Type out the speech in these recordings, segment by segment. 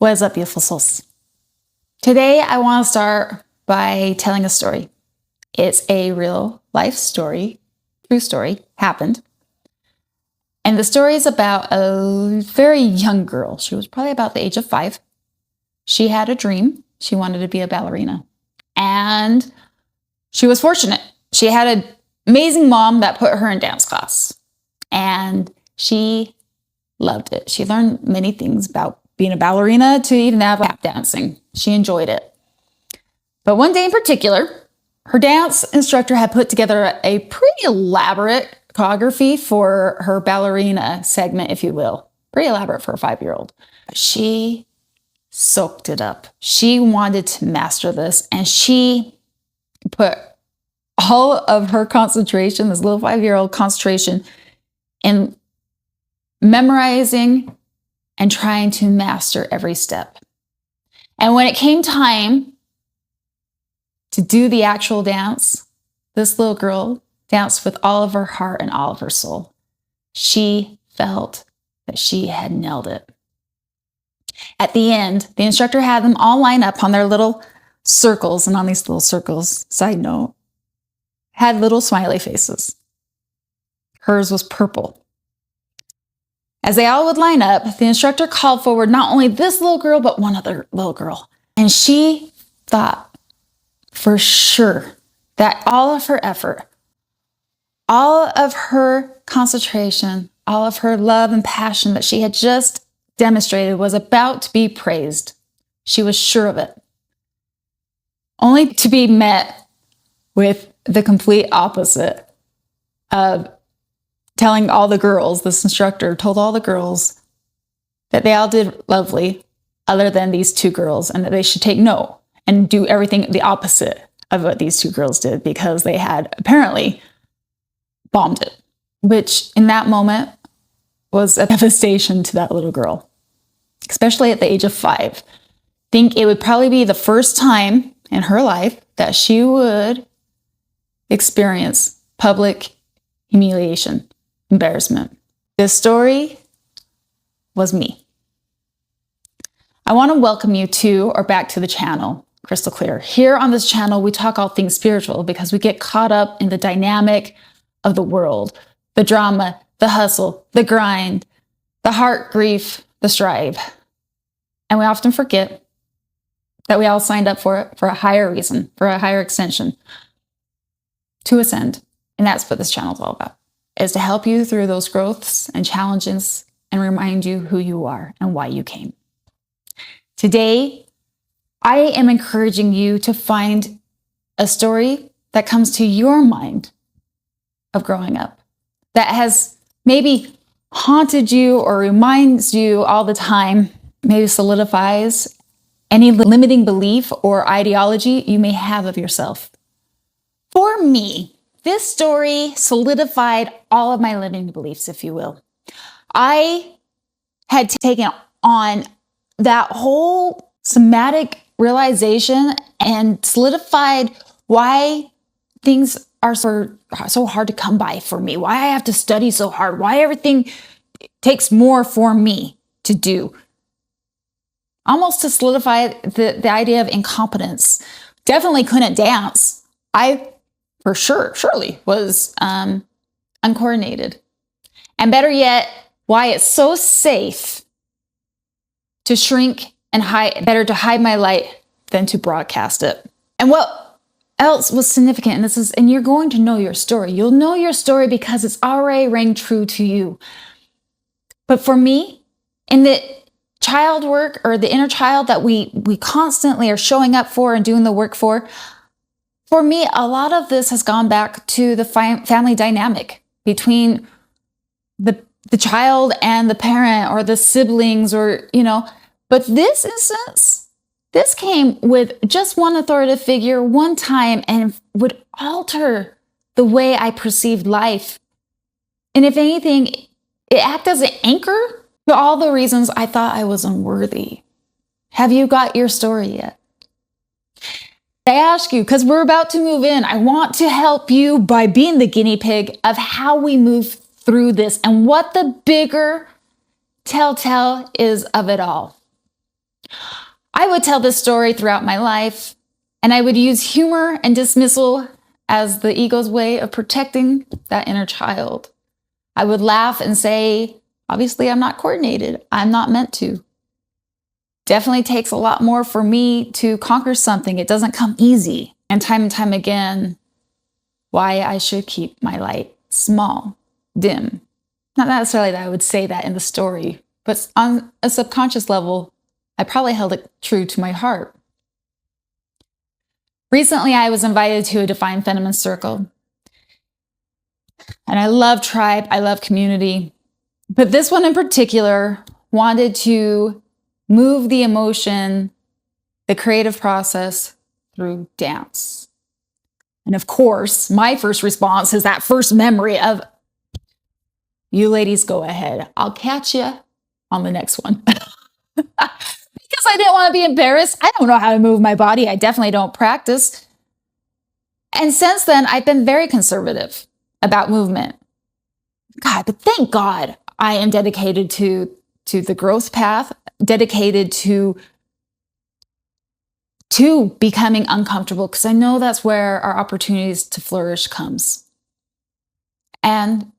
What is up, beautiful souls? Today, I want to start by telling a story. It's a real life story, true story, happened. And the story is about a very young girl. She was probably about the age of 5. She had a dream. She wanted to be a ballerina. And she was fortunate. She had an amazing mom that put her in dance class. And she loved it. She learned many things about being a ballerina to even have lap dancing. She enjoyed it. But one day in particular, her dance instructor had put together a pretty elaborate choreography for her ballerina segment, if you will. Pretty elaborate for a 5-year-old. She soaked it up. She wanted to master this, and she put all of her concentration, this little 5-year-old concentration, in memorizing and trying to master every step. And when it came time to do the actual dance, this little girl danced with all of her heart and all of her soul. She felt that she had nailed it. At the end, the instructor had them all line up on their little circles, and on these little circles, side note, had little smiley faces. Hers was purple. As they all would line up, the instructor called forward not only this little girl, but one other little girl. And she thought for sure that all of her effort, all of her concentration, all of her love and passion that she had just demonstrated was about to be praised. She was sure of it. Only to be met with the complete opposite of telling all the girls, this instructor told all the girls that they all did lovely other than these 2 girls, and that they should take note and do everything the opposite of what these 2 girls did, because they had apparently bombed it, which in that moment was a devastation to that little girl, especially at the age of 5. I think it would probably be the first time in her life that she would experience public humiliation, embarrassment. This story was me. I want to welcome you to or back to the channel, Crystal Clear. Here on this channel, we talk all things spiritual because we get caught up in the dynamic of the world, the drama, the hustle, the grind, the heart grief, the strive. And we often forget that we all signed up for it for a higher reason, for a higher extension, to ascend. And that's what this channel is all about, is to help you through those growths and challenges and remind you who you are and why you came. Today, I am encouraging you to find a story that comes to your mind of growing up, that has maybe haunted you or reminds you all the time, maybe solidifies any limiting belief or ideology you may have of yourself. For me, this story solidified all of my limiting beliefs, if you will. I had taken on that whole somatic realization and solidified why things are so hard to come by for me, why I have to study so hard, why everything takes more for me to do. Almost to solidify the idea of incompetence. Definitely couldn't dance. I for sure, surely was uncoordinated. And better yet, why it's so safe to shrink and hide, better to hide my light than to broadcast it. And what else was significant, and you're going to know your story. You'll know your story because it's already rang true to you. But for me, in the child work or the inner child that we constantly are showing up for and doing the work for me, a lot of this has gone back to the family dynamic between the child and the parent or the siblings or, but this instance, this came with just one authoritative figure one time and would alter the way I perceived life. And if anything, it acted as an anchor to all the reasons I thought I was unworthy. Have you got your story yet? I ask you, because we're about to move in, I want to help you by being the guinea pig of how we move through this and what the bigger telltale is of it all. I would tell this story throughout my life, and I would use humor and dismissal as the ego's way of protecting that inner child. I would laugh and say, obviously, I'm not coordinated. I'm not meant to. Definitely takes a lot more for me to conquer something. It doesn't come easy. And time again, why I should keep my light small, dim. Not necessarily that I would say that in the story, but on a subconscious level, I probably held it true to my heart. Recently, I was invited to a Divine Feminine Circle. And I love tribe, I love community. But this one in particular wanted to move the emotion, the creative process through dance. And of course, my first response is that first memory of, you ladies go ahead. I'll catch you on the next one. Because I didn't want to be embarrassed. I don't know how to move my body. I definitely don't practice. And since then, I've been very conservative about movement. God, but thank God I am dedicated to the growth path, dedicated to becoming uncomfortable, because I know that's where our opportunities to flourish comes. And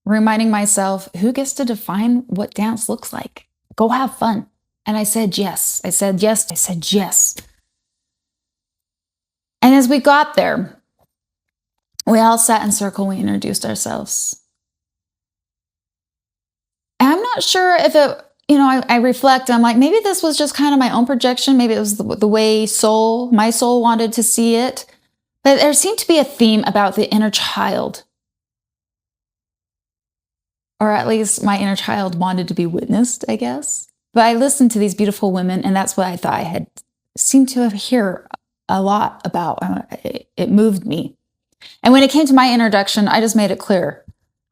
reminding myself, who gets to define what dance looks like? Go have fun. And I said yes. I said yes. I said yes. And as we got there, we all sat in circle. We introduced ourselves. And I'm not sure if it, I reflect. I'm like, maybe this was just kind of my own projection. Maybe it was the way my soul wanted to see it. But there seemed to be a theme about the inner child. Or at least my inner child wanted to be witnessed, I guess. But I listened to these beautiful women, and that's what I thought I had seemed to hear a lot about. It moved me. And when it came to my introduction, I just made it clear.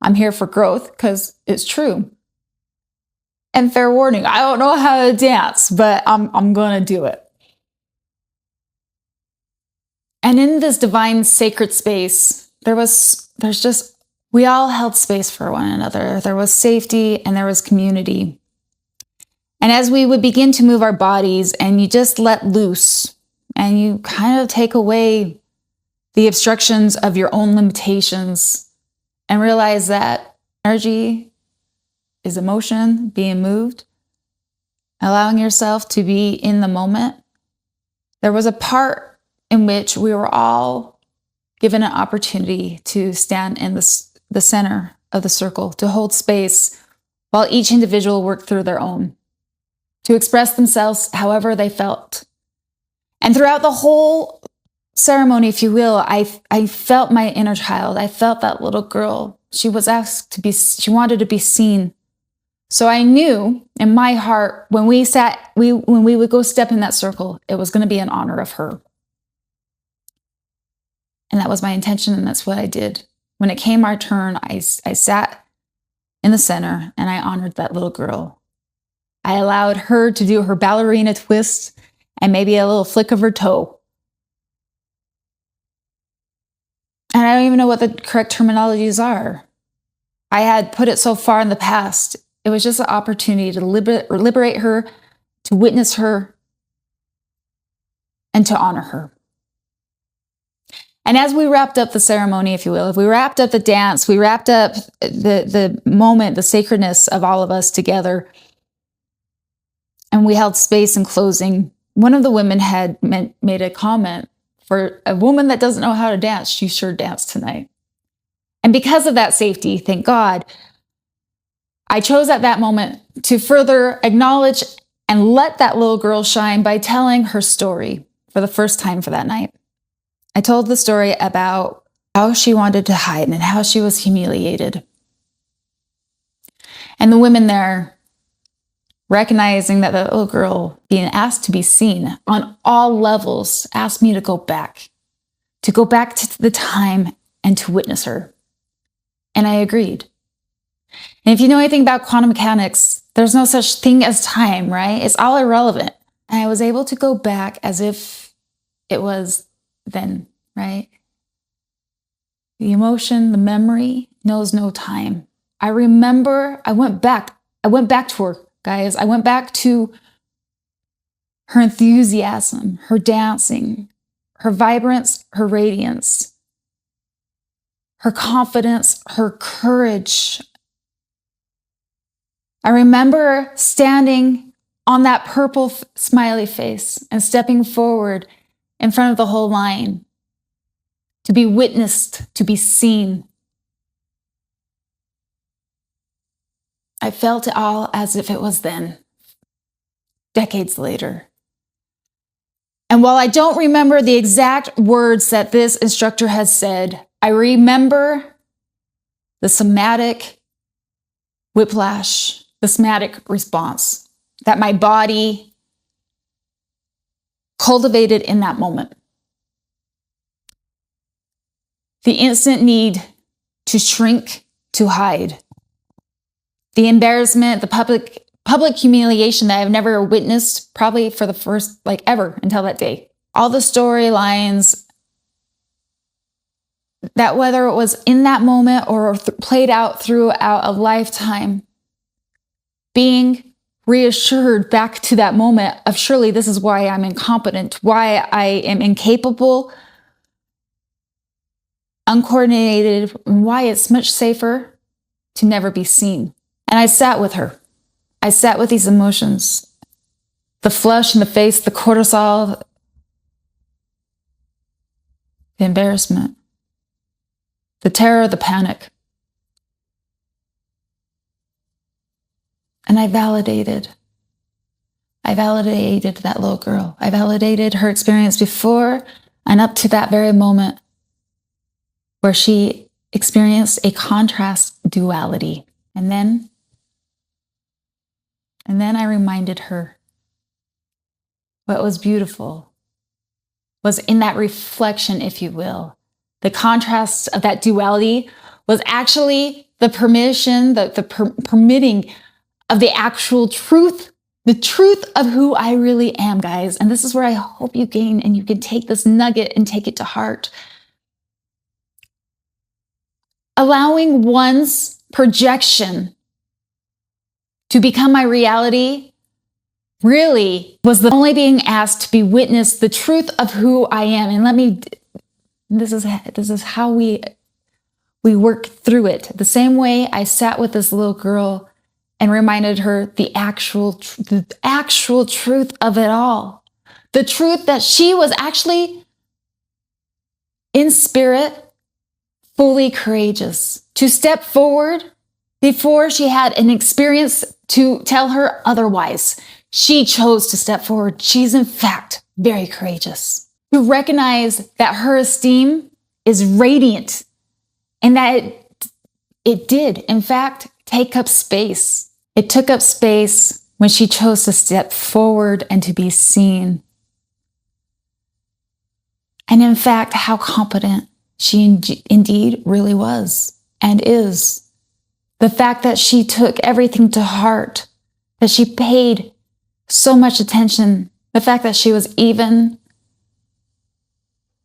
I'm here for growth, because it's true. And fair warning, I don't know how to dance, but I'm going to do it. And in this divine sacred space, we all held space for one another. There was safety and there was community. And as we would begin to move our bodies and you just let loose and you kind of take away the obstructions of your own limitations and realize that energy is emotion being moved, allowing yourself to be in the moment, there was a part in which we were all given an opportunity to stand in the center of the circle, to hold space while each individual worked through their own, to express themselves however they felt. And throughout the whole ceremony, if you will, I felt my inner child. I felt that little girl. She wanted to be seen. So I knew in my heart when we would go step in that circle, it was going to be in honor of her. And that was my intention, and that's what I did. When it came our turn, I sat in the center and I honored that little girl. I allowed her to do her ballerina twist and maybe a little flick of her toe. And I don't even know what the correct terminologies are. I had put it so far in the past. It was just an opportunity to liberate her, to witness her, and to honor her. And as we wrapped up the ceremony, if you will, if we wrapped up the dance, we wrapped up the moment, the sacredness of all of us together, and we held space in closing, one of the women had made a comment, for a woman that doesn't know how to dance, she sure danced tonight. And because of that safety, thank God, I chose at that moment to further acknowledge and let that little girl shine by telling her story for the first time for that night. I told the story about how she wanted to hide and how she was humiliated. And the women there, recognizing that the little girl being asked to be seen on all levels, asked me to go back to the time and to witness her. And I agreed. And if you know anything about quantum mechanics, there's no such thing as time, right? It's all irrelevant. And I was able to go back as if it was then, right? The emotion, the memory knows no time. I remember I went back to her, guys. I went back to her enthusiasm, her dancing, her vibrance, her radiance, her confidence, her courage. I remember standing on that purple smiley face and stepping forward in front of the whole line to be witnessed, to be seen. I felt it all as if it was then, decades later. And while I don't remember the exact words that this instructor has said, I remember the somatic whiplash, the somatic response that my body cultivated in that moment. The instant need to shrink, to hide. The embarrassment, the public humiliation that I've never witnessed, probably for the first, ever until that day. All the storylines that, whether it was in that moment or played out throughout a lifetime, being reassured back to that moment of surely this is why I'm incompetent, why I am incapable, uncoordinated, and why it's much safer to never be seen. And I sat with her. I sat with these emotions, the flush in the face, the cortisol, the embarrassment, the terror, the panic. And I validated that little girl. I validated her experience before and up to that very moment where she experienced a contrast duality. And then I reminded her what was beautiful was in that reflection, if you will. The contrast of that duality was actually the permission, the permitting of the actual truth, the truth of who I really am, guys. And this is where I hope you gain and you can take this nugget and take it to heart. Allowing one's projection to become my reality really was the only being asked to be witnessed the truth of who I am. And this is how we work through it. The same way I sat with this little girl and reminded her the actual truth of it all. The truth that she was actually in spirit, fully courageous to step forward before she had an experience to tell her otherwise. She chose to step forward. She's in fact very courageous. To recognize that her esteem is radiant and that it did, in fact, take up space. It took up space when she chose to step forward and to be seen. And in fact, how competent she indeed really was and is. The fact that she took everything to heart, that she paid so much attention, the fact that she was even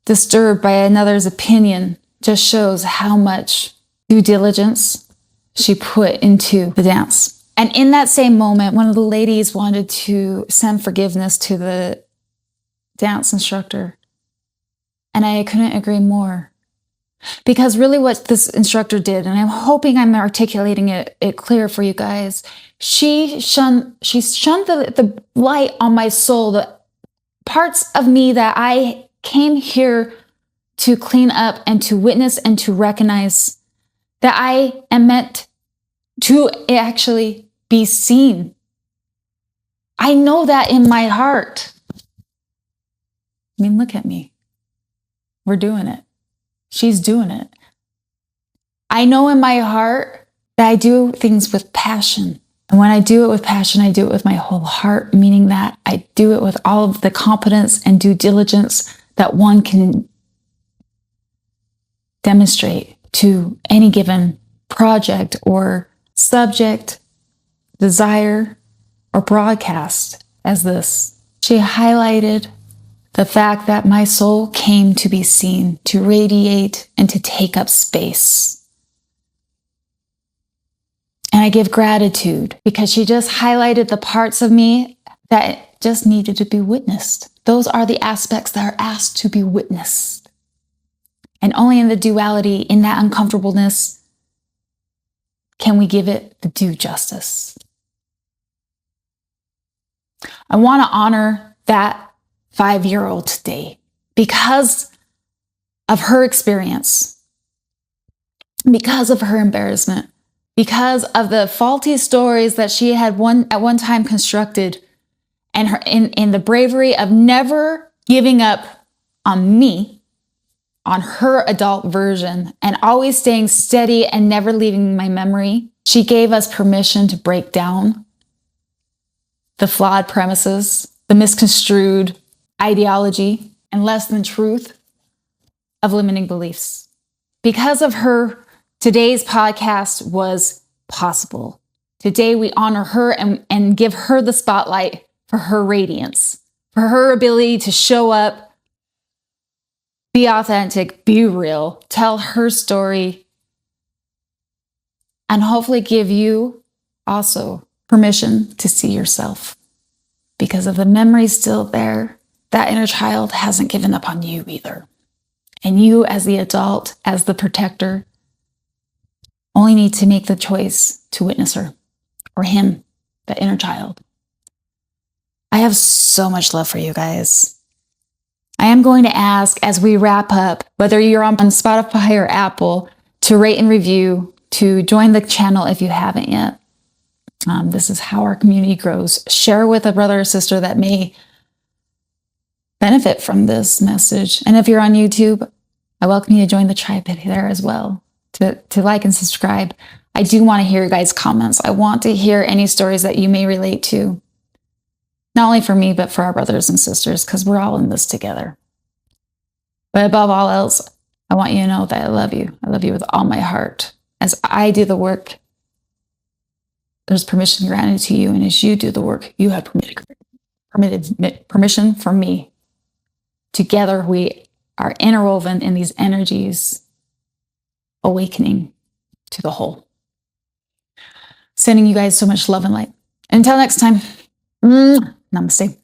disturbed by another's opinion just shows how much due diligence she put into the dance. And in that same moment, one of the ladies wanted to send forgiveness to the dance instructor. And I couldn't agree more. Because really what this instructor did, and I'm hoping I'm articulating it clear for you guys, she shunned the light on my soul, the parts of me that I came here to clean up and to witness and to recognize that I am meant to actually be seen. I know that in my heart. I mean, look at me. We're doing it. She's doing it. I know in my heart that I do things with passion. And when I do it with passion, I do it with my whole heart, meaning that I do it with all of the competence and due diligence that one can demonstrate to any given project or subject, desire, or broadcast as this. She highlighted the fact that my soul came to be seen, to radiate, and to take up space. And I give gratitude because she just highlighted the parts of me that that just needed to be witnessed. Those are the aspects that are asked to be witnessed. And only in the duality, in that uncomfortableness, can we give it the due justice. I want to honor that 5-year-old today because of her experience, because of her embarrassment, because of the faulty stories that she had at one time constructed, and her in the bravery of never giving up on me, on her adult version, and always staying steady and never leaving my memory. She gave us permission to break down the flawed premises, the misconstrued ideology, and less than truth of limiting beliefs. Because of her, today's podcast was possible. Today we honor her and give her the spotlight for her radiance, for her ability to show up, be authentic, be real, tell her story, and hopefully give you also permission to see yourself. Because of the memory still there, that inner child hasn't given up on you either. And you as the adult, as the protector, only need to make the choice to witness her or him, the inner child. I have so much love for you guys. I am going to ask as we wrap up, whether you're on Spotify or Apple, to rate and review, to join the channel if you haven't yet. This is how our community grows. Share with a brother or sister that may benefit from this message. And if you're on YouTube, I welcome you to join the tribe there as well, to like and subscribe. I do want to hear your guys' comments. I want to hear any stories that you may relate to. Not only for me, but for our brothers and sisters, because we're all in this together. But above all else, I want you to know that I love you. I love you with all my heart. As I do the work, there's permission granted to you. And as you do the work, you have permission from me. Together, we are interwoven in these energies, awakening to the whole. Sending you guys so much love and light. Until next time. Namaste.